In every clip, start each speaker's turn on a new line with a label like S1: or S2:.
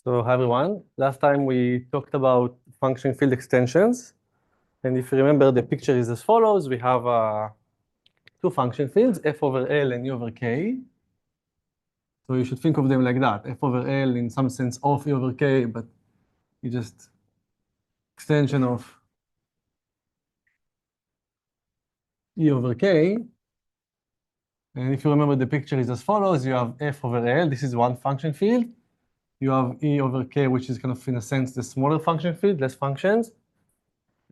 S1: So hi everyone. Last time we talked about function field extensions. And if you remember, the picture is as follows. We have two function fields, f over L and e over k. So you should think of them like that. F over L in some sense of e over k, but it's just extension of e over k. And if you remember, the picture is as follows. You have f over L. This is one function field. You have e over k, which is kind of, in a sense, the smaller function field, less functions.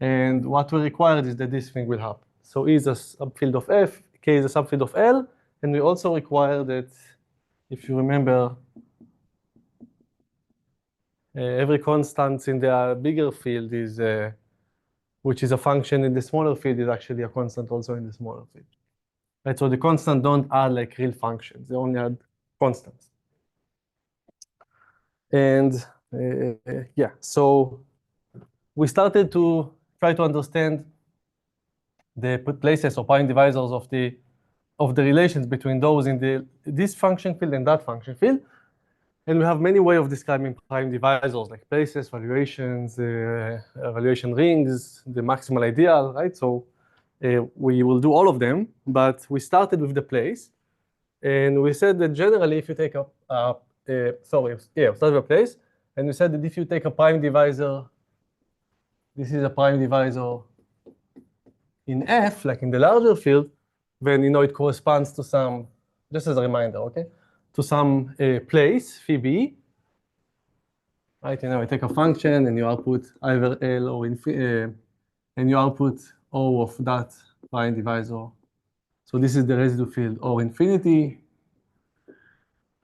S1: And what we required is that this thing will happen. So E is a subfield of F, K is a subfield of L, and we also require that, if you remember, every constant in the bigger field is, which is a function in the smaller field, is actually a constant also in the smaller field. Right, so the constant don't add like real functions, they only add constants. And yeah, so we started to try to understand the places or prime divisors of the relations between those in this function field and that function field. And we have many ways of describing prime divisors, like places, valuations, valuation rings, the maximal ideal, right? So we will do all of them, but we started with the place. And we said that generally, if you take we started with a place, and we said that if you take a prime divisor, this is a prime divisor in F, like in the larger field, then it corresponds to some, just as a reminder, okay, to some place, phi b. Right, I take a function and you output either L or and you output O of that prime divisor. So this is the residue field or infinity.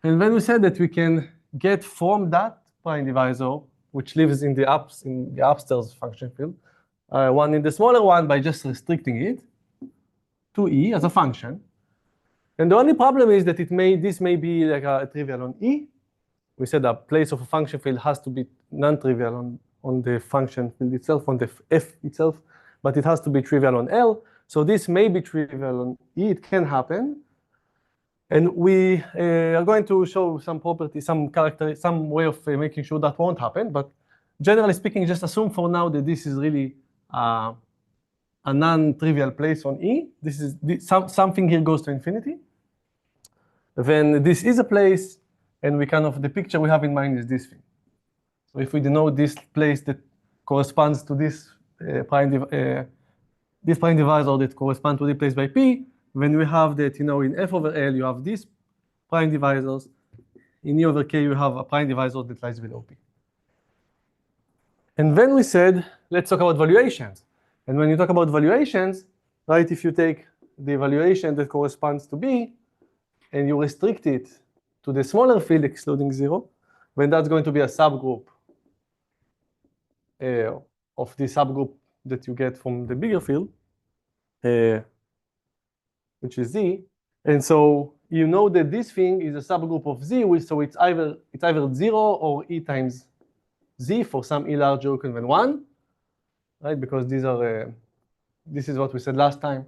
S1: And then we said that we can get from that prime divisor, which lives in the upstairs function field, one in the smaller one by just restricting it to E as a function. And the only problem is that this may be like a trivial on E. We said a place of a function field has to be non-trivial on the function field itself, on the F itself, but it has to be trivial on L. So this may be trivial on E, it can happen. And we are going to show some property, some character, some way of making sure that won't happen. But generally speaking, just assume for now that this is really a non-trivial place on E. This is something here goes to infinity. Then this is a place, and the picture we have in mind is this thing. So if we denote this place that corresponds to this prime divisor that corresponds to the place by P, then we have that, in F over L, you have these prime divisors. In E over K, you have a prime divisor that lies below P. And then we said, let's talk about valuations. And when you talk about valuations, right, if you take the evaluation that corresponds to B, and you restrict it to the smaller field excluding 0, then that's going to be a subgroup of the subgroup that you get from the bigger field, which is Z. And so you know that this thing is a subgroup of Z, so it's either 0 or E times Z for some E larger or equal than 1, right? Because this is what we said last time.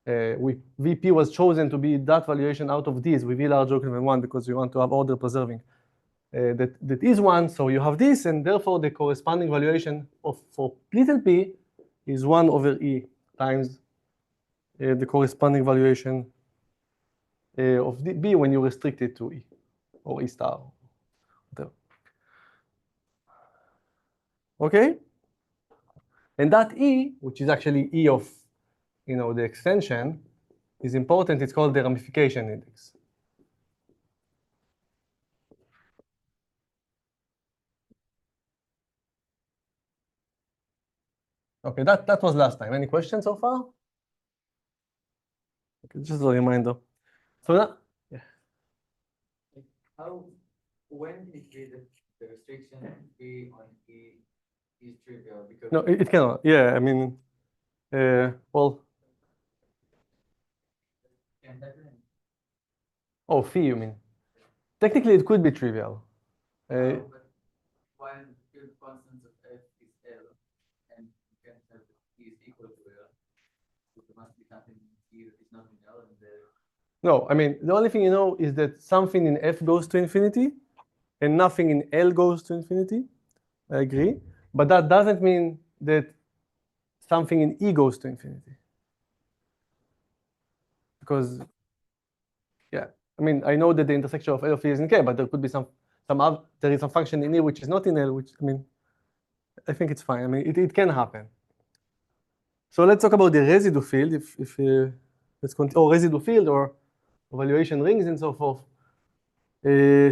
S1: VP was chosen to be that valuation out of these with E larger or equal than 1 because we want to have order preserving. That is 1, so you have this, and therefore the corresponding valuation for little p is 1 over E times the corresponding valuation of B when you restrict it to E or E star, whatever. Okay? And that E, which is actually E of the extension, is important. It's called the ramification index. Okay, that was last time. Any questions so far? Okay, just a reminder. So that, yeah.
S2: When is the restriction be on E is trivial? Because
S1: no, it cannot. Yeah, I mean, well.
S2: Can happen.
S1: Oh, phi, you mean? Technically, it could be trivial.
S2: But when field constants of F is L, and you can have E is equal to L, so there must be something E that is not in L, and
S1: No, I mean, the only thing you know is that something in F goes to infinity, and nothing in L goes to infinity. I agree. But that doesn't mean that something in E goes to infinity. Because, yeah, I mean, I know that the intersection of L of E is in K, but there could be there is some function in E which is not in L, which, I mean, I think it's fine. I mean, it can happen. So let's talk about the residue field, let's continue, or residue field, or evaluation rings and so forth.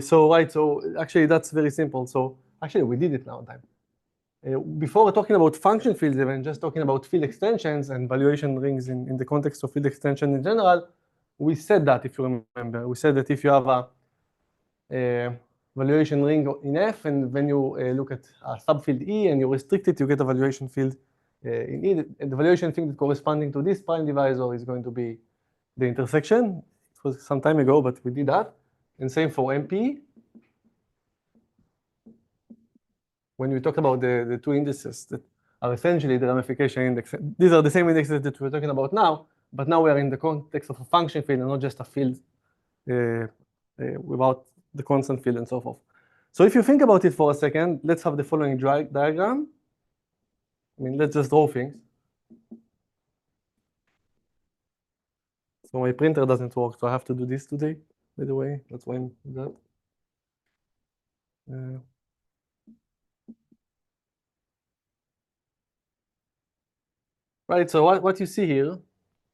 S1: So actually that's very simple. So actually we did it now time. Before talking about function fields, even just talking about field extensions and valuation rings in the context of field extension in general, we said that, if you remember, we said that if you have a valuation ring in F, and when you look at a subfield E and you restrict it, you get a valuation field in E. And the valuation field corresponding to this prime divisor is going to be the intersection. It was some time ago, but we did that. And same for MP. When we talk about the two indices that are essentially the ramification index, these are the same indexes that we're talking about now, but now we are in the context of a function field and not just a field without the constant field and so forth. So if you think about it for a second, let's have the following diagram. I mean, let's just draw things. So my printer doesn't work, so I have to do this today, by the way. That's why I'm doing that. Right, so what you see here,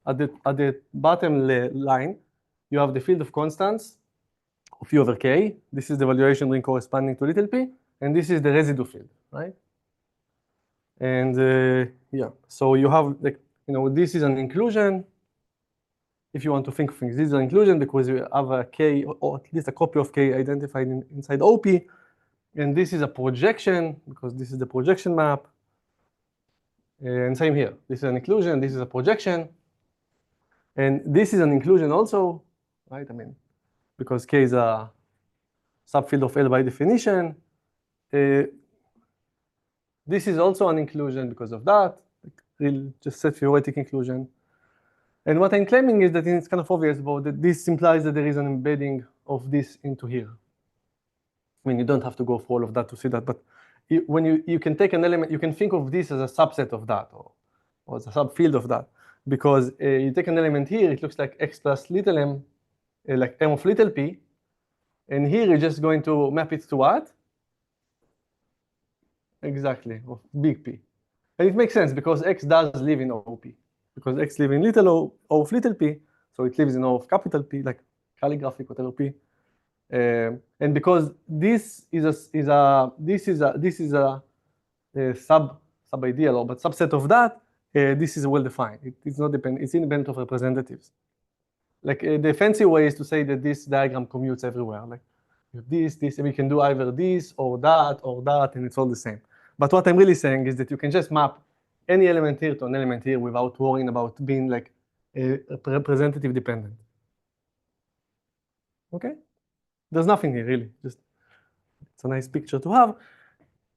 S1: at the bottom line, you have the field of constants of U over K. This is the valuation ring corresponding to little p, and this is the residue field, right? And yeah, so you have, like, this is an inclusion. If you want to think of things, this is an inclusion because you have a K, or at least a copy of K identified inside OP. And this is a projection because this is the projection map. And same here. This is an inclusion, this is a projection. And this is an inclusion also, right? I mean, because K is a subfield of L by definition. This is also an inclusion because of that. We'll just set theoretic inclusion. And what I'm claiming is that it's kind of obvious, but that this implies that there is an embedding of this into here. I mean, you don't have to go through all of that to see that, but when you can take an element, you can think of this as a subset of that, or as a subfield of that, because you take an element here, it looks like x plus little m, like m of little p, and here you're just going to map it to what? Exactly, of big P. And it makes sense because x does live in OP, because x lives in little o of little p, so it lives in O of capital P, like calligraphic, whatever P. And because this is a sub-ideal, but subset of that, this is well defined. It's not dependent. It's independent of representatives. Like the fancy way is to say that this diagram commutes everywhere. Like you have this, and we can do either this or that, and it's all the same. But what I'm really saying is that you can just map any element here to an element here without worrying about being like representative dependent. Okay? There's nothing here really. Just it's a nice picture to have.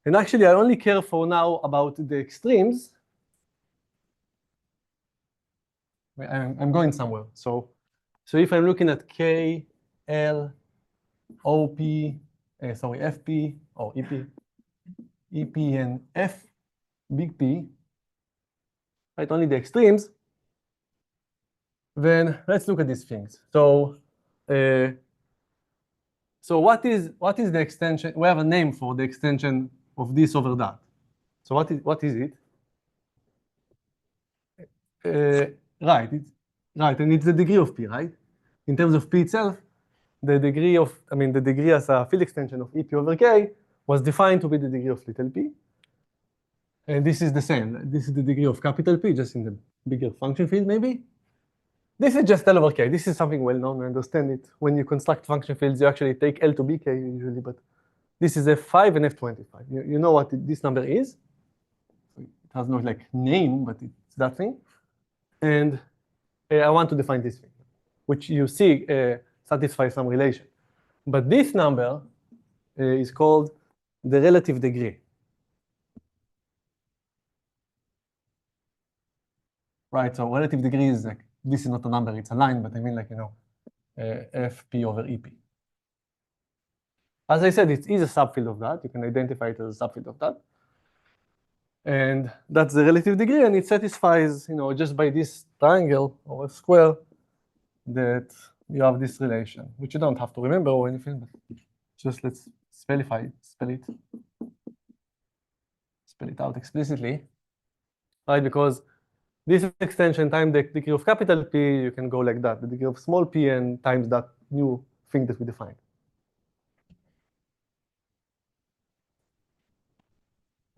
S1: And actually, I only care for now about the extremes. I'm going somewhere. So if I'm looking at K, L, OP, sorry, FP, or EP, and F, big P, right, only the extremes, then let's look at these things. So what is the extension? We have a name for the extension of this over that. So what is it? Right, and it's the degree of P, right? In terms of P itself, the degree as a field extension of EP over K was defined to be the degree of little p. And this is the same. This is the degree of capital P, just in the bigger function field, maybe. This is just L over K. This is something well known. I understand it. When you construct function fields, you actually take L to BK usually, but this is F5 and F25. You know what this number is. It has no like name, but it's that thing. And I want to define this thing, which you see satisfies some relation. But this number is called the relative degree. Right, so relative degree is like, this is not a number, it's a line, but I mean like, FP over EP. As I said, it is a subfield of that. You can identify it as a subfield of that. And that's the relative degree, and it satisfies, just by this triangle or a square, that you have this relation, which you don't have to remember or anything, but just let's spell it out explicitly, right? Because this extension times the degree of capital P, you can go like that, the degree of small p and times that new thing that we defined.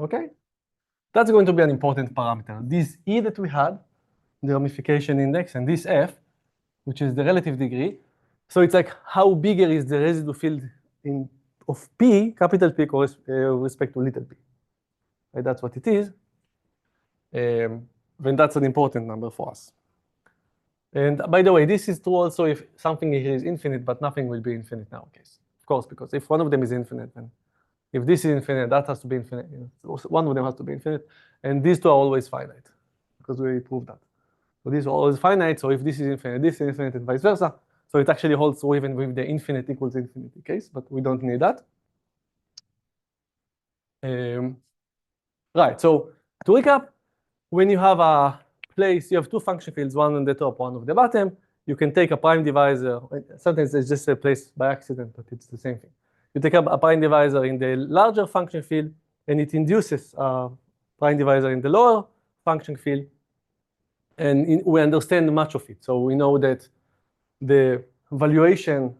S1: Okay? That's going to be an important parameter. This E that we had, the ramification index, and this F, which is the relative degree. So it's like how bigger is the residue field of P, capital P, with respect to little p. Right? That's what it is. Then that's an important number for us. And by the way, this is true also if something here is infinite, but nothing will be infinite in our case. Of course, because if one of them is infinite, then if this is infinite, that has to be infinite. So one of them has to be infinite. And these two are always finite, because we proved that. So these are always finite. So if this is infinite, and vice versa. So it actually holds true even with the infinite equals infinity case, but we don't need that. Right, so to recap, when you have a place, you have two function fields, one on the top, one on the bottom. You can take a prime divisor. Sometimes it's just a place by accident, but it's the same thing. You take a prime divisor in the larger function field, and it induces a prime divisor in the lower function field. And we understand much of it. So we know that the valuation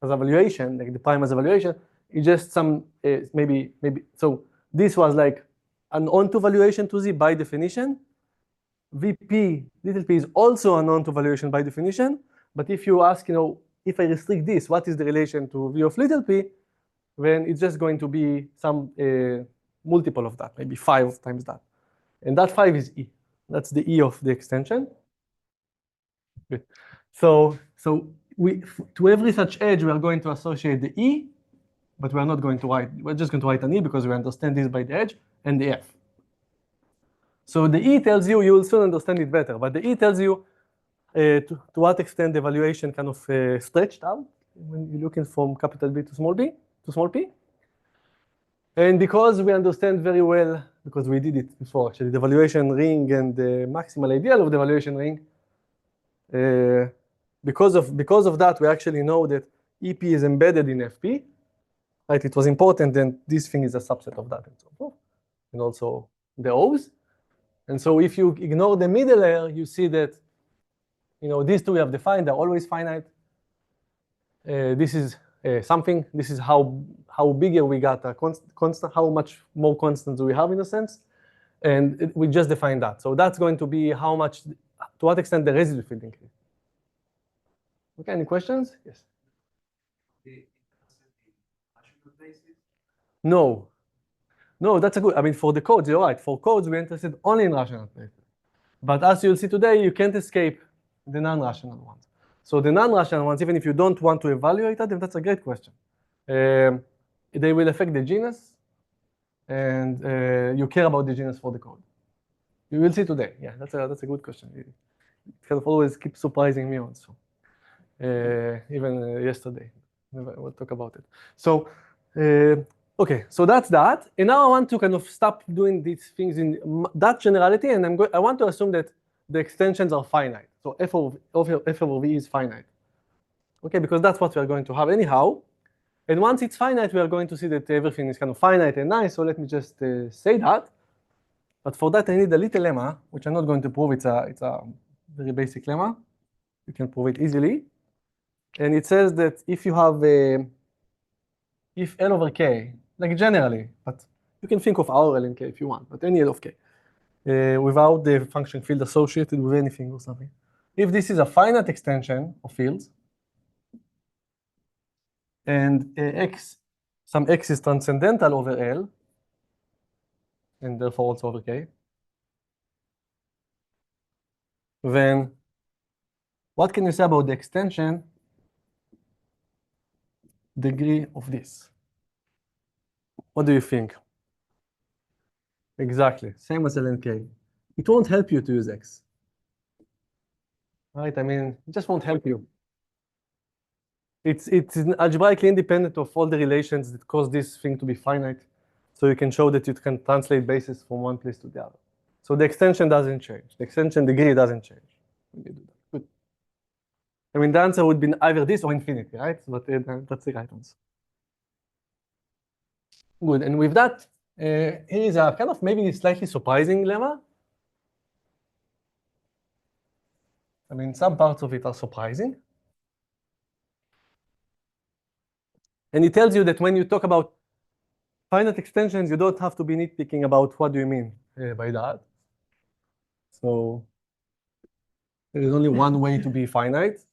S1: as a valuation, like the prime as a valuation, is just some, maybe, so this was like an onto valuation to Z by definition. VP, little p is also a onto valuation by definition. But if you ask, if I restrict this, what is the relation to V of little p, then it's just going to be some multiple of that, maybe 5 times that. And that 5 is E. That's the E of the extension. Good. So to every such edge, we are going to associate the E, but we are not going to write, we're just going to write an E because we understand this by the edge, and the F. So the E tells you, you will soon understand it better, but the E tells you to what extent the valuation kind of stretched out when you're looking from capital B to small p. And because we understand very well, because we did it before actually, the valuation ring and the maximal ideal of the valuation ring, because of that, we actually know that EP is embedded in FP. Right? It was important, and this thing is a subset of that and so forth. And also the O's. And so if you ignore the middle layer, you see that these two we have defined, they're always finite. This is something, this is how bigger we got a constant, how much more constants do we have in a sense. And we just defined that. So that's going to be how much, to what extent the residue field increase. Okay, any questions? Yes. No, that's a good. I mean, for the codes, you're right. For codes, we're interested only in rational places. But as you'll see today, you can't escape the non-rational ones. So the non-rational ones, even if you don't want to evaluate them, that's a great question. They will affect the genus, and you care about the genus for the code. You will see today. Yeah, that's a good question. It kind of always keeps surprising me also. Even yesterday, we'll talk about it. So, okay, so that's that. And now I want to kind of stop doing these things in that generality, and I want to assume that the extensions are finite. So f over v is finite. Okay, because that's what we are going to have anyhow. And once it's finite, we are going to see that everything is kind of finite and nice. So let me just say that. But for that, I need a little lemma, which I'm not going to prove. It's a very basic lemma. You can prove it easily. And it says that if you have if L over K, like generally, but you can think of our L in K if you want, but any L of K, without the function field associated with anything or something. If this is a finite extension of fields, and some x is transcendental over L, and therefore also over K, then what can you say about the extension degree of this? What do you think? Exactly, same as LNK. It won't help you to use X. Right, I mean, it just won't help you. It's algebraically independent of all the relations that cause this thing to be finite. So you can show that you can translate bases from one place to the other. So the extension doesn't change. The extension degree doesn't change when you do that. Good. I mean, the answer would be either this or infinity, right? But that's the right answer. Good. And with that, here is a kind of maybe slightly surprising lemma. I mean, some parts of it are surprising. And it tells you that when you talk about finite extensions, you don't have to be nitpicking about what do you mean by that. So there is only one way to be finite.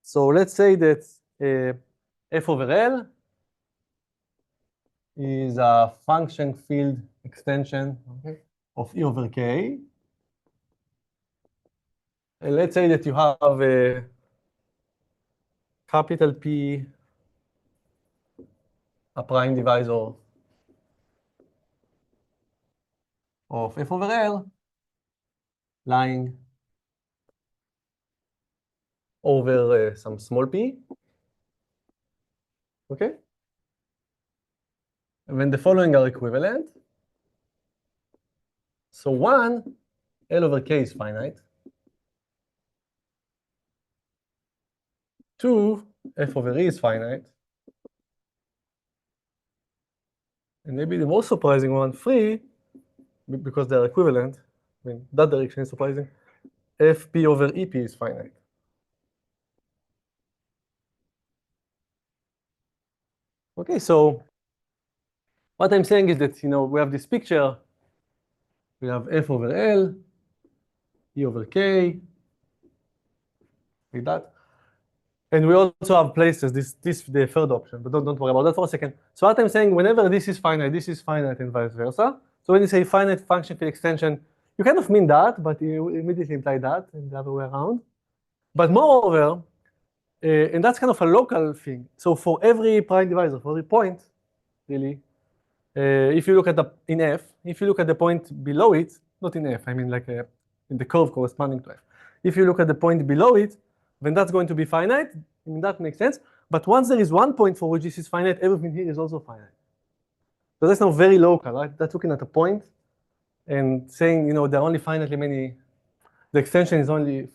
S1: So let's say that f over L is a function field extension of E over K. And let's say that you have a capital P, a prime divisor of f over L lying over some small p. Okay? And then the following are equivalent. So 1, L over K is finite. 2, f over E is finite. And maybe the most surprising one, 3, because they're equivalent. I mean, that direction is surprising. Fp over Ep is finite. Okay, so what I'm saying is that, we have this picture. We have f over L, E over K, like that. And we also have places, this the third option, but don't worry about that for a second. So what I'm saying, whenever this is finite, and vice versa. So when you say finite function field extension, you kind of mean that, but you immediately imply that, and the other way around. But moreover, and that's kind of a local thing. So for every prime divisor, for every point, really, if you look at in F, if you look at the point below it, not in F, I mean like in the curve corresponding to F. If you look at the point below it, then that's going to be finite. I mean, that makes sense. But once there is one point for which this is finite, everything here is also finite. So that's now very local, right? That's looking at a point and saying, there are only finitely many, the extension is only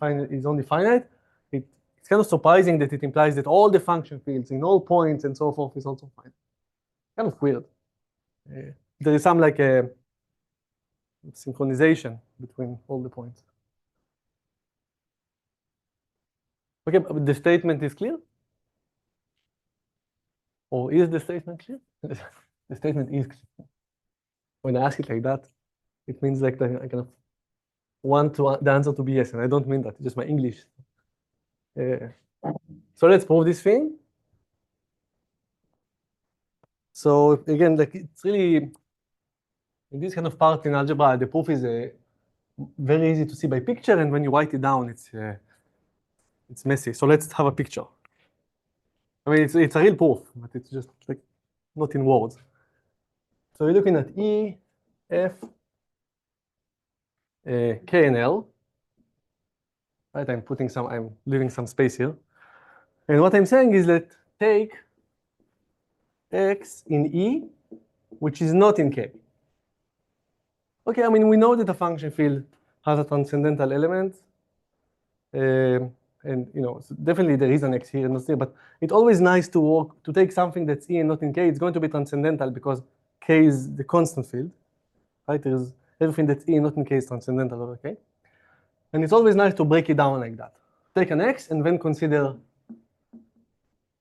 S1: finite. It's kind of surprising that it implies that all the function fields in all points and so forth is also finite. Kind of weird. There is some like a synchronization between all the points. Okay, but the statement is clear? Or is the statement clear? The statement is clear. When I ask it like that, it means like I kind of want the answer to be yes, and I don't mean that, it's just my English. So let's prove this thing. So again, like it's really, in this kind of part in algebra, the proof is very easy to see by picture, and when you write it down, it's messy. So let's have a picture. I mean, it's a real proof, but it's just like not in words. So we're looking at E, F, K, and L. Right, I'm leaving some space here. And what I'm saying is that take X in E, which is not in K. Okay, I mean, we know that a function field has a transcendental element. And so definitely there is an X here and not here, but it's always nice to take something that's E and not in K. It's going to be transcendental because K is the constant field, right? There's everything that's E and not in K is transcendental over K. And it's always nice to break it down like that. Take an X and then consider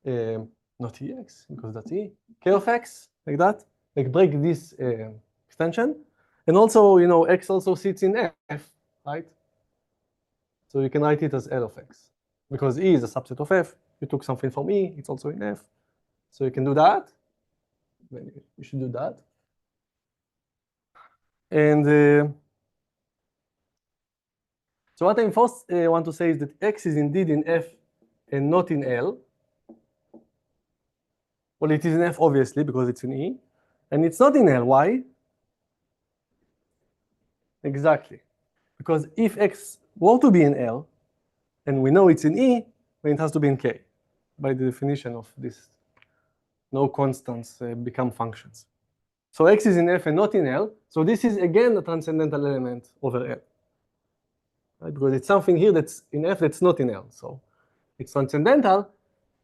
S1: not EX, because that's E, K of X, like that. Like break this extension. And also, X also sits in F, right? So you can write it as L of X. Because E is a subset of F. You took something from E, it's also in F. So you can do that. Then you should do that. And so what I first want to say is that X is indeed in F and not in L. Well, it is in F, obviously, because it's in E. And it's not in L. Why? Exactly. Because if X were to be in L, and we know it's in E, then it has to be in K. by the definition of this. No constants become functions. So X is in F and not in L. So this is again a transcendental element over L. Right? Because it's something here that's in F that's not in L. So it's transcendental.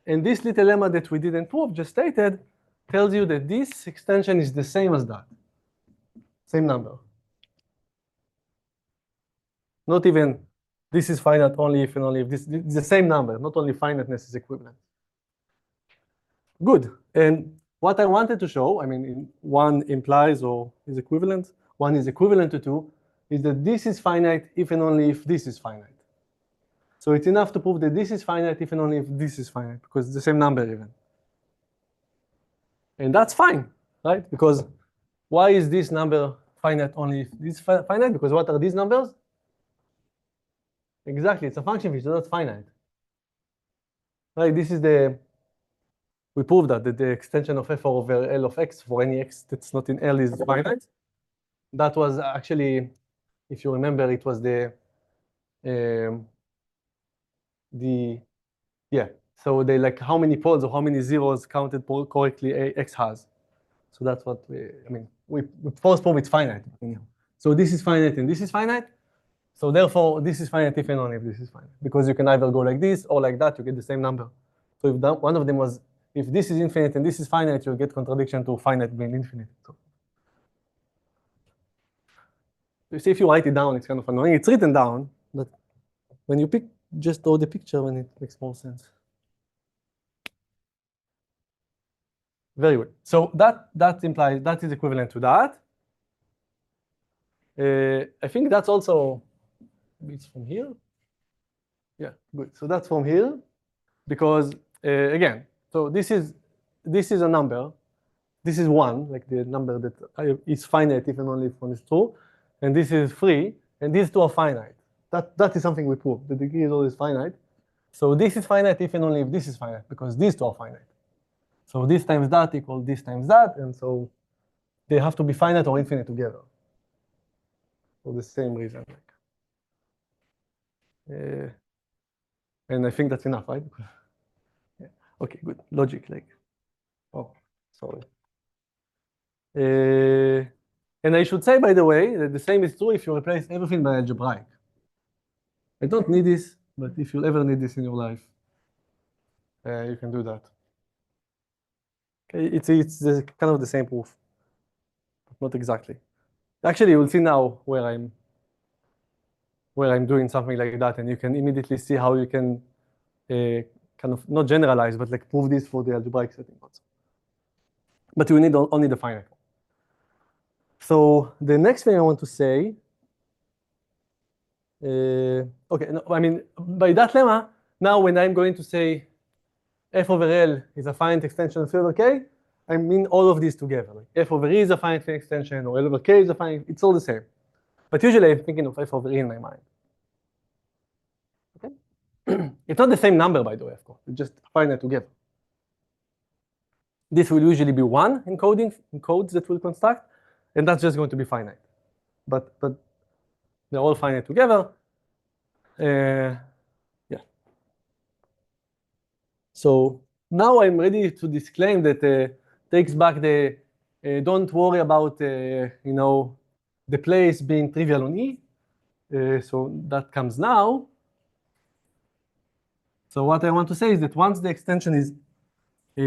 S1: And this little lemma that we didn't prove, just stated, tells you that this extension is the same as that. Same number. Not even this is finite only if and only if this is the same number, not only finiteness is equivalent. Good. And what I wanted to show, I mean, one implies or is equivalent, one is equivalent to two, is that this is finite if and only if this is finite. So it's enough to prove that this is finite if and only if this is finite, because it's the same number even. And that's fine, right? Because why is this number finite only if this is finite? Because what are these numbers? Exactly, it's a function which is not finite. Right, this is we proved that the extension of f over L of x for any x that's not in L is finite. That was actually, if you remember, it was so they like how many poles or how many zeros counted correctly x has. So that's what we first prove it's finite. So this is finite and this is finite. So therefore, this is finite if and only if this is finite. Because you can either go like this or like that, you get the same number. So if one of them was, if this is infinite and this is finite, you'll get contradiction to finite being infinite. So you see, if you write it down, it's kind of annoying. It's written down, but when you just draw the picture, when it makes more sense. Very good. So that implies, that is equivalent to that. I think that's also, it's from here. Yeah, good. So that's from here, because again, so this is a number. This is 1, like the number that is finite if and only if 1 is true. And this is 3, and these two are finite. That is something we prove. The degree is always finite. So this is finite if and only if this is finite, because these two are finite. So this times that equals this times that, and so they have to be finite or infinite together. For the same reason. And I think that's enough, right? Yeah. Okay, good. Logic, like. Oh, sorry. And I should say, by the way, that the same is true if you replace everything by algebraic. I don't need this, but if you'll ever need this in your life, you can do that. Okay, it's kind of the same proof, but not exactly. Actually, you'll see now where I'm doing something like that, and you can immediately see how you can kind of not generalize, but like prove this for the algebraic setting also. But you need only the finite one. So the next thing I want to say, okay, no, I mean, by that lemma, now when I'm going to say f over L is a finite extension of f over k, I mean all of these together. Like f over E is a finite extension, or L over k is a finite, it's all the same. But usually I'm thinking of f over E in my mind. Okay? It's not the same number, by the way, of course. It's just finite together. This will usually be 1 in codes that we'll construct, and that's just going to be finite. But they're all finite together. Yeah. So now I'm ready to disclaim that takes back the don't worry about the place being trivial on E. So that comes now. So what I want to say is that once the extension is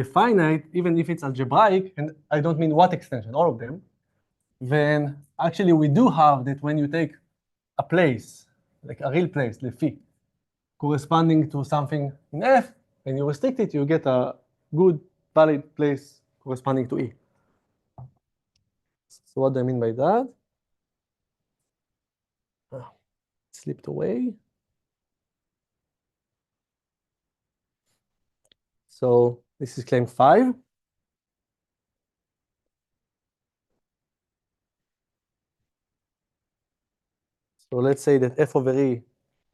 S1: finite, even if it's algebraic, and I don't mean what extension, all of them, then actually we do have that when you take a place, like a real place, the phi, corresponding to something in F, and you restrict it, you get a good, valid place corresponding to E. So what do I mean by that? Slipped away. So this is claim 5. So let's say that f over E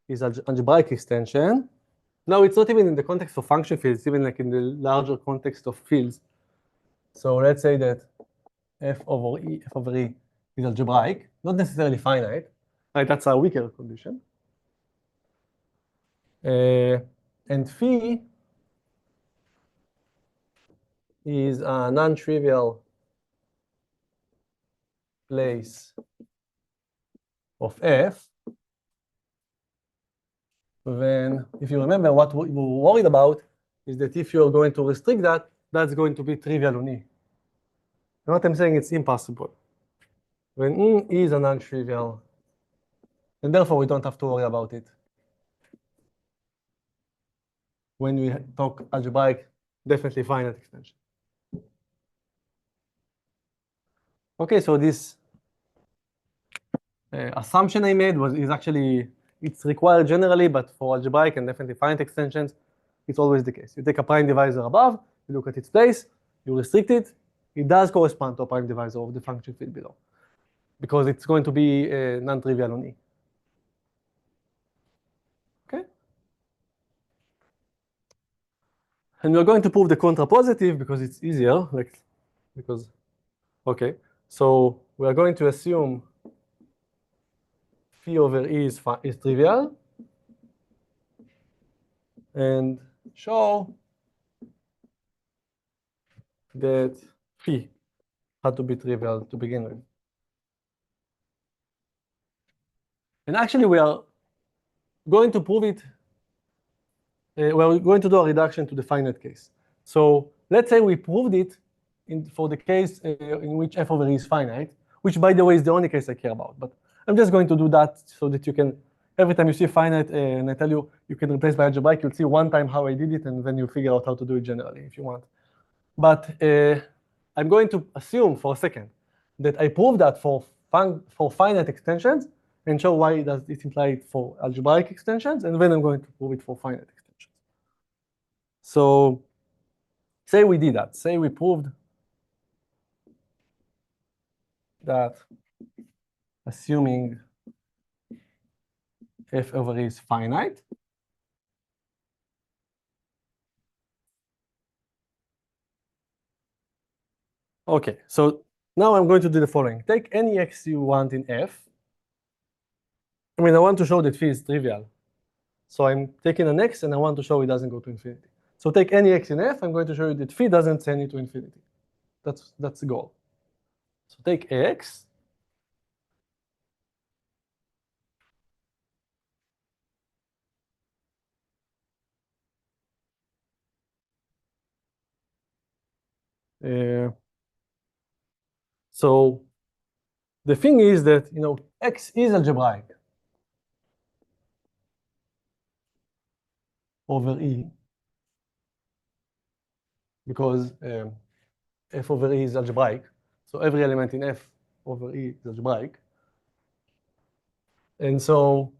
S1: is algebraic extension. Now it's not even in the context of function fields, it's even like in the larger context of fields. So let's say that f over E is algebraic, not necessarily finite. Right, that's a weaker condition. And phi is a non-trivial place of f, then if you remember what we were worried about is that if you're going to restrict that, that's going to be trivial on E. And what I'm saying, it's impossible. When E is a non-trivial, and therefore we don't have to worry about it. When we talk algebraic, definitely finite extension. Okay, so this assumption I made is actually, it's required generally, but for algebraic and definitely finite extensions, it's always the case. You take a prime divisor above, you look at its place, you restrict it, it does correspond to a prime divisor of the function field below, because it's going to be non-trivial on E. Okay? And we're going to prove the contrapositive because it's easier, okay. So we are going to assume phi over E is trivial, and show that phi had to be trivial to begin with. And actually, we are going to prove it. We're going to do a reduction to the finite case. So let's say we proved it for the case in which f over e is finite, which, by the way, is the only case I care about. But I'm just going to do that so that you can, every time you see finite, and I tell you you can replace by algebraic, you'll see one time how I did it, and then you figure out how to do it generally if you want. But I'm going to assume for a second that I prove that for finite extensions and show why does it imply it for algebraic extensions, and then I'm going to prove it for finite extensions. So say we did that. Say we proved that assuming f over e is finite, okay, so now I'm going to do the following. Take any x you want in f. I mean, I want to show that phi is trivial. So I'm taking an x, and I want to show it doesn't go to infinity. So take any x in f, I'm going to show you that phi doesn't send it to infinity. That's the goal. So take x. So the thing is that, x is algebraic over e, because f over e is algebraic. So every element in f over e is algebraic. And so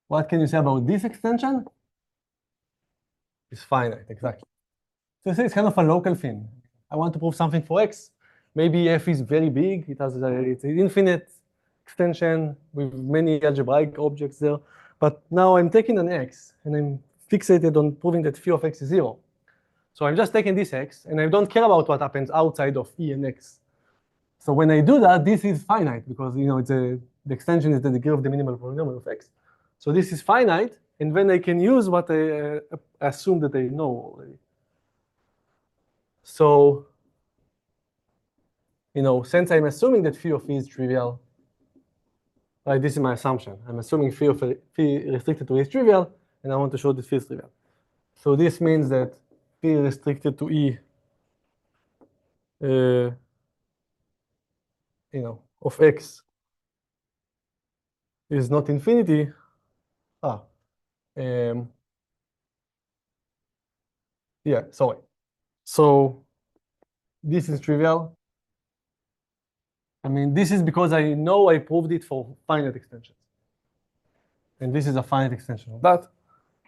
S1: what can you say about this extension? It's finite, exactly. So it's kind of a local thing. I want to prove something for x. Maybe f is very big. It's an infinite extension with many algebraic objects there. But now I'm taking an x, and I'm fixated on proving that phi of x is 0. So I'm just taking this x, and I don't care about what happens outside of e and x. So when I do that, this is finite, because the extension is the degree of the minimal polynomial of x. So this is finite, and then I can use what I assume that I know already. So, since I'm assuming that phi of e is trivial, right, this is my assumption. I'm assuming phi restricted to e is trivial, and I want to show that phi is trivial. So this means that phi restricted to e, of x is not infinity. Yeah, sorry. So this is trivial. I mean, this is because I know I proved it for finite extensions. And this is a finite extension of that.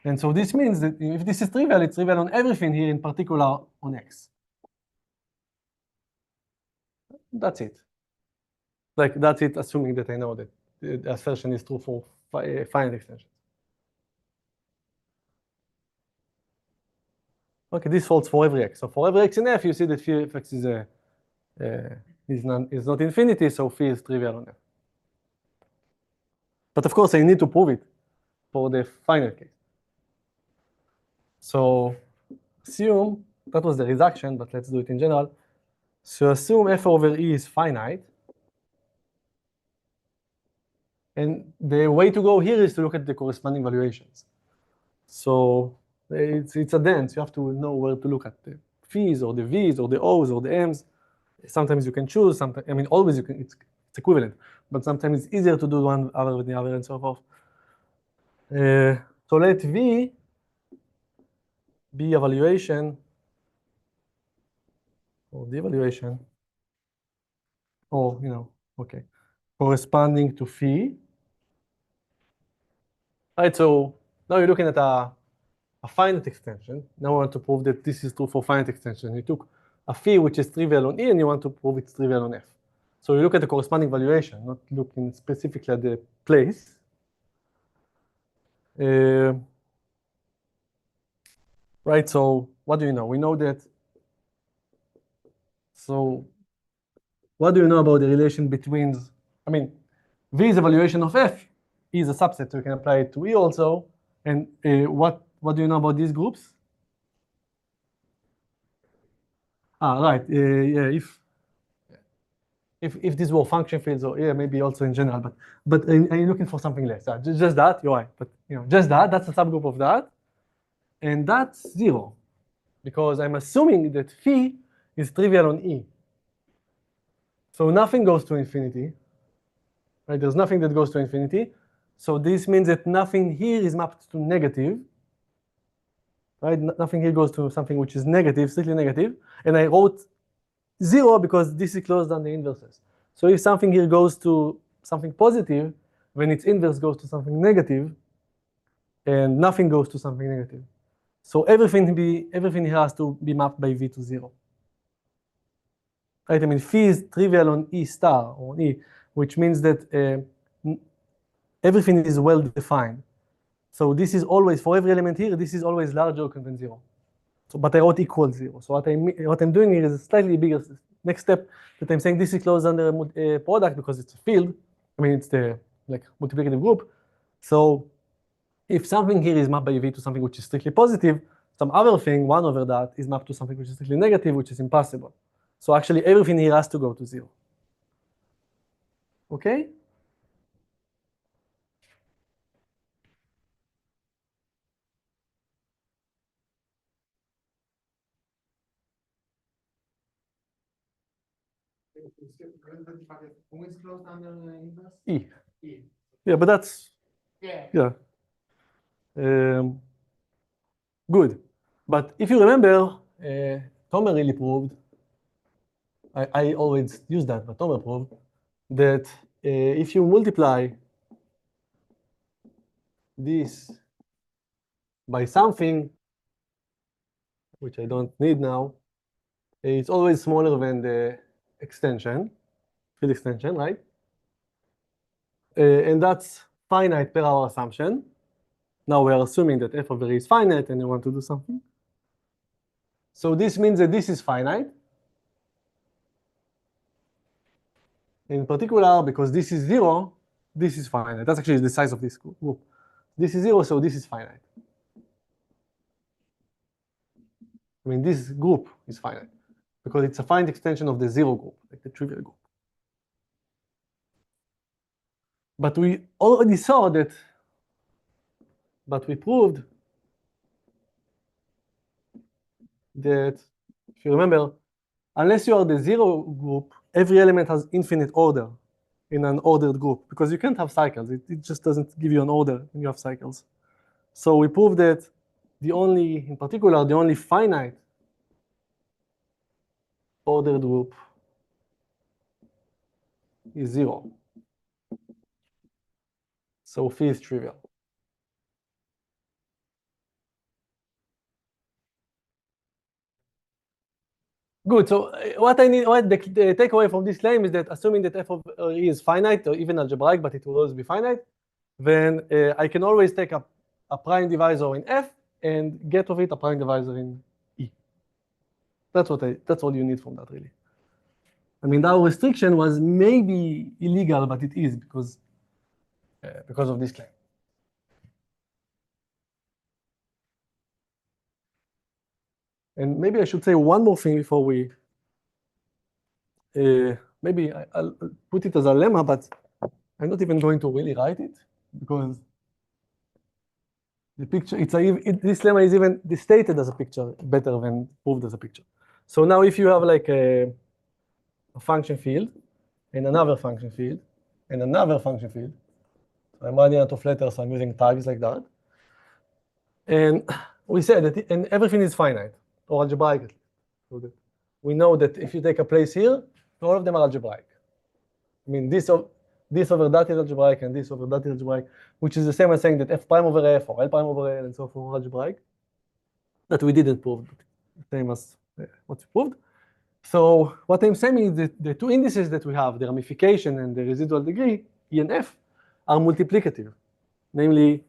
S1: And so this means that if this is trivial, it's trivial on everything here, in particular on x. That's it. That's it, assuming that I know that the assertion is true for finite extensions. Okay, this holds for every x. So for every x in f, you see that phi of x is not infinity, so phi is trivial on f. But of course, I need to prove it for the finite case. So assume that was the reduction, but let's do it in general. So assume f over e is finite. And the way to go here is to look at the corresponding valuations. So it's a dance. You have to know where to look at the phi's or the v's or the o's or the m's. Sometimes you can choose. Sometimes, I mean, always you can. It's equivalent, but sometimes it's easier to do one other than the other and so forth. So let v be a valuation or the evaluation, or okay, corresponding to phi. Right. So now you're looking at a finite extension. Now I want to prove that this is true for finite extension. You took a phi which is trivial on E and you want to prove it's trivial on F. So you look at the corresponding valuation, not looking specifically at the place. Right, so what do you know? We know that, so what do you know about the relation between, I mean, V is a valuation of F, E is a subset, so you can apply it to E also. And what do you know about these groups? Right, yeah, if these were function fields, or yeah, maybe also in general, but are you looking for something less? Just that, you're right, but just that's a subgroup of that, and that's 0, because I'm assuming that phi is trivial on E. So nothing goes to infinity, right? There's nothing that goes to infinity. So this means that nothing here is mapped to negative, right? Nothing here goes to something which is negative, strictly negative. And I wrote 0 because this is closed on the inverses. So if something here goes to something positive, when its inverse goes to something negative, and nothing goes to something negative. So everything here has to be mapped by V to 0. Right? I mean, phi is trivial on E star, or on E, which means that everything is well defined. So this is always, for every element here, this is always larger than 0. So, but I wrote equals 0. So what I'm doing here is a slightly bigger next step, that I'm saying this is closed under a product because it's a field. I mean, it's the multiplicative group. So if something here is mapped by V to something which is strictly positive, some other thing, 1 over that, is mapped to something which is strictly negative, which is impossible. So actually everything here has to go to 0. Okay?
S2: Who is closed under inverse?
S1: E.
S2: E.
S1: Yeah, but that's,
S2: Yeah.
S1: Good. But if you remember, Tomer really proved, I always use that, but Tomer proved that if you multiply this by something, which I don't need now, it's always smaller than the extension, field extension, right? And that's finite per our assumption. Now we're assuming that f over e is finite and you want to do something. So this means that this is finite. In particular, because this is 0, this is finite. That's actually the size of this group. This is 0, so this is finite. I mean, this group is finite because it's a finite extension of the 0 group, like the trivial group. But we already saw that, but we proved that, if you remember, unless you are the 0 group, every element has infinite order in an ordered group, because you can't have cycles. It just doesn't give you an order when you have cycles. So we proved that in particular, the only finite ordered group is 0. So phi is trivial. Good. So what the takeaway from this claim is that assuming that f of e is finite, or even algebraic, but it will always be finite, then I can always take a prime divisor in f and get of it a prime divisor in e. That's all you need from that, really. I mean, our restriction was maybe illegal, but it is because of this claim. And maybe I should say one more thing before we, maybe I'll put it as a lemma, but I'm not even going to really write it because the picture, this lemma is even stated as a picture better than proved as a picture. So now if you have like a function field and another function field and another function field, I'm running out of letters, so I'm using tags like that. And we said that, and everything is finite, or algebraic at least. So that we know that if you take a place here, all of them are algebraic. I mean, this over that is algebraic, and this over that is algebraic, which is the same as saying that f prime over f or l prime over l and so forth are algebraic. That we didn't prove, but same as what we proved. So what I'm saying is that the two indices that we have, the ramification and the residual degree, E and F, are multiplicative. Namely,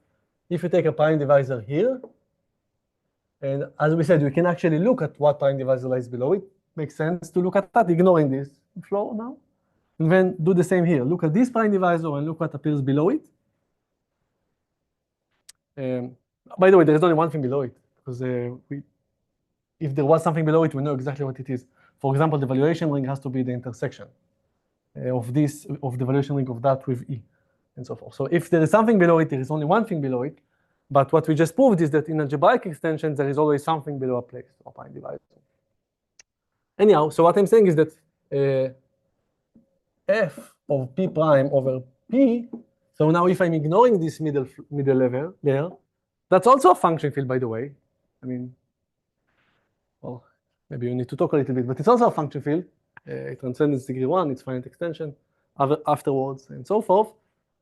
S1: if you take a prime divisor here, and as we said, we can actually look at what prime divisor lies below it. Makes sense to look at that, ignoring this flow now. And then do the same here. Look at this prime divisor and look what appears below it. By the way, there is only one thing below it, because if there was something below it, we know exactly what it is. For example, the valuation ring has to be the intersection of the valuation ring of that with E, and so forth. So if there is something below it, there is only one thing below it. But what we just proved is that in algebraic extensions, there is always something below a place or prime divisor. Anyhow, so what I'm saying is that f of p prime over p, so now if I'm ignoring this middle level there, that's also a function field, by the way. I mean, well, maybe you need to talk a little bit, but it's also a function field. It transcends degree 1, it's finite extension afterwards, and so forth.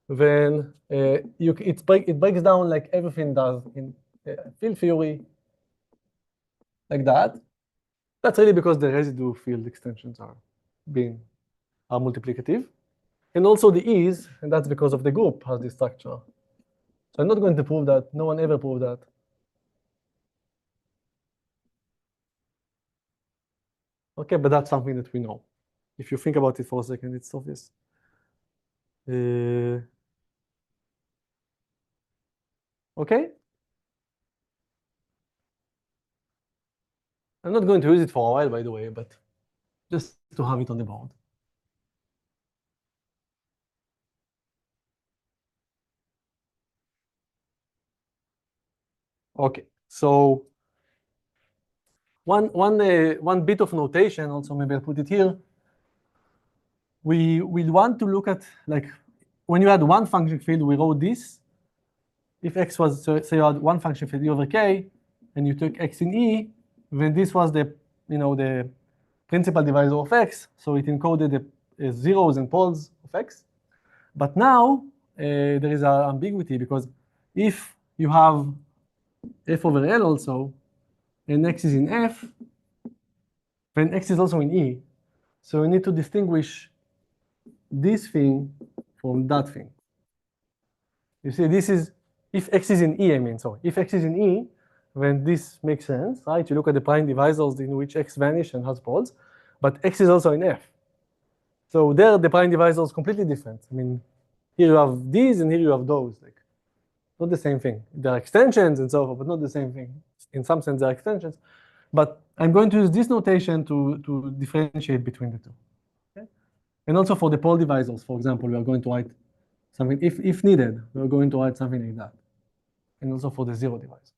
S1: Then it breaks down like everything does in field theory, like that. That's really because the residue field extensions are multiplicative. And also the E's, and that's because of the group has this structure. So I'm not going to prove that. No one ever proved that. Okay, but that's something that we know. If you think about it for a second, it's obvious. Okay? I'm not going to use it for a while, by the way, but just to have it on the board. Okay, so one bit of notation, also maybe I'll put it here. We want to look at, like, when you had one function field, we wrote this. If x was, so say you had one function field E over k, and you took x in E, then this was the principal divisor of x, so it encoded the zeros and poles of x. But now there is an ambiguity, because if you have f over L also, and x is in F, then x is also in E. So we need to distinguish this thing from that thing. You see, this is, if x is in E, I mean, so if x is in E, then this makes sense, right? You look at the prime divisors in which x vanish and has poles, but x is also in F. So there, the prime divisor is completely different. I mean, here you have these and here you have those, like, not the same thing. They're extensions and so forth, but not the same thing. In some sense, they're extensions. But I'm going to use this notation to differentiate between the two. Okay? And also for the pole divisors, for example, we are going to write something, if needed, we're going to write something like that. And also for the zero divisor.